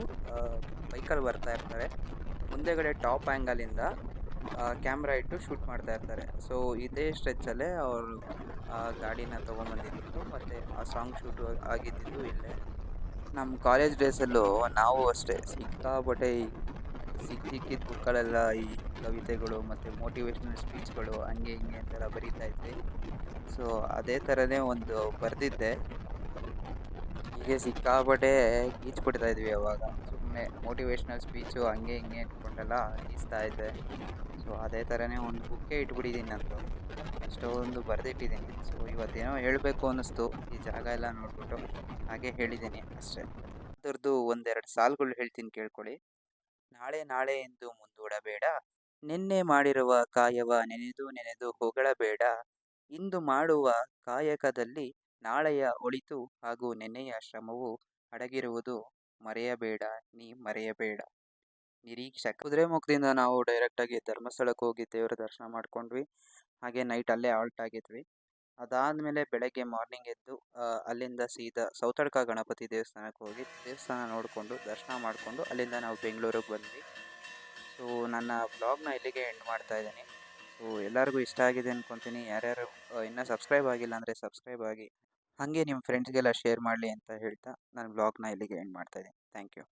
ಬೈಕಲ್ಲಿ ಬರ್ತಾ ಇರ್ತಾರೆ. ಮುಂದೆಗಡೆ ಟಾಪ್ ಆ್ಯಂಗಲಿಂದ ಕ್ಯಾಮ್ರಾ ಇಟ್ಟು ಶೂಟ್ ಮಾಡ್ತಾ ಇರ್ತಾರೆ. ಸೊ ಇದೇ ಸ್ಟ್ರೆಚ್ಚಲ್ಲೇ ಅವರು ಗಾಡಿನ ತೊಗೊಂಬಂದಿದ್ದು ಮತ್ತು ಆ ಸಾಂಗ್ ಶೂಟ್ ಆಗಿದ್ದಿದ್ದು ಇಲ್ಲೇ. ನಮ್ಮ ಕಾಲೇಜ್ ಡೇಸಲ್ಲೂ ನಾವು ಅಷ್ಟೇ ಸಿಕ್ಕಾಪಟ್ಟೆ ಸಿಕ್ಕಿದ ಬುಕ್ಗಳೆಲ್ಲ ಈ ಕವಿತೆಗಳು ಮತ್ತು ಮೋಟಿವೇಶ್ನಲ್ ಸ್ಪೀಚ್ಗಳು ಹಂಗೆ ಹಿಂಗೆ ಅಂತೆಲ್ಲ ಬರೀತಾ ಇದ್ವಿ. ಸೊ ಅದೇ ಥರನೇ ಒಂದು ಬರೆದಿದ್ದೆ. ಹೀಗೆ ಸಿಕ್ಕಾಪಟ್ಟೆ ಗೀಚ್ಬಿಡ್ತಾ ಇದ್ವಿ ಅವಾಗ. ಸುಮ್ಮನೆ ಮೋಟಿವೇಶ್ನಲ್ ಸ್ಪೀಚು ಹಂಗೆ ಹಿಂಗೆ ಅಂದ್ಕೊಂಡೆಲ್ಲ ಗೀಚ್ತಾ ಇದ್ದೆ. ಸೊ ಅದೇ ಥರನೇ ಒಂದು ಬುಕ್ಕೇ ಇಟ್ಬಿಟ್ಟಿದ್ದೀನಿ ನಂದು, ಅಷ್ಟೊಂದು ಬರೆದಿಟ್ಟಿದ್ದೀನಿ. ಸೊ ಇವತ್ತೇನೋ ಹೇಳಬೇಕು ಅನ್ನಿಸ್ತು ಈ ಜಾಗ ಎಲ್ಲ ನೋಡ್ಬಿಟ್ಟು, ಹಾಗೆ ಹೇಳಿದ್ದೀನಿ ಅಷ್ಟೇ. ಅದರದ್ದು ಒಂದೆರಡು ಸಾಲುಗಳು ಹೇಳ್ತೀನಿ ಕೇಳ್ಕೊಳ್ಳಿ. ನಾಳೆ ನಾಳೆ ಎಂದು ಮುಂದೂಡಬೇಡ, ನಿನ್ನೆ ಮಾಡಿರುವ ಕಾಯವ ನೆನೆದು ನೆನೆದು ಹೊಗಳಬೇಡ. ಇಂದು ಮಾಡುವ ಕಾಯಕದಲ್ಲಿ ನಾಳೆಯ ಒಳಿತು ಹಾಗೂ ನೆನ್ನೆಯ ಶ್ರಮವು ಅಡಗಿರುವುದು ಮರೆಯಬೇಡ, ನೀ ಮರೆಯಬೇಡ. ನಿರೀಕ್ಷಕ. ಕುದುರೆಮುಖದಿಂದ ನಾವು ಡೈರೆಕ್ಟಾಗಿ ಧರ್ಮಸ್ಥಳಕ್ಕೆ ಹೋಗಿ ದೇವರ ದರ್ಶನ ಮಾಡ್ಕೊಂಡ್ವಿ. ಹಾಗೆ ನೈಟ್ ಅಲ್ಲೇ ಆಲ್ಟ್ ಆಗಿದ್ವಿ. ಅದಾದಮೇಲೆ ಬೆಳಗ್ಗೆ ಮಾರ್ನಿಂಗ್ ಎದ್ದು ಅಲ್ಲಿಂದ ಸೀದಾ ಸೌತಡ್ಕ ಗಣಪತಿ ದೇವಸ್ಥಾನಕ್ಕೆ ಹೋಗಿ ದೇವಸ್ಥಾನ ನೋಡಿಕೊಂಡು ದರ್ಶನ ಮಾಡಿಕೊಂಡು ಅಲ್ಲಿಂದ ನಾವು ಬೆಂಗಳೂರಿಗೆ ಬಂದ್ವಿ. ಸೊ ನನ್ನ ವ್ಲಾಗ್ನ ಇಲ್ಲಿಗೆ ಎಂಡ್ ಮಾಡ್ತಾ ಇದ್ದೀನಿ. ಸೊ ಎಲ್ಲರಿಗೂ ಇಷ್ಟ ಆಗಿದೆ ಅಂದ್ಕೊತೀನಿ. ಯಾರ್ಯಾರು ಇನ್ನೂ ಸಬ್ಸ್ಕ್ರೈಬ್ ಆಗಿಲ್ಲ ಅಂದರೆ ಸಬ್ಸ್ಕ್ರೈಬ್ ಆಗಿ, ಹಾಗೆ ನಿಮ್ಮ ಫ್ರೆಂಡ್ಸ್ಗೆಲ್ಲ ಶೇರ್ ಮಾಡಲಿ ಅಂತ ಹೇಳ್ತಾ ನಾನು ವ್ಲಾಗ್ನ ಇಲ್ಲಿಗೆ ಎಂಡ್ ಮಾಡ್ತಾ ಇದ್ದೀನಿ. Thank you.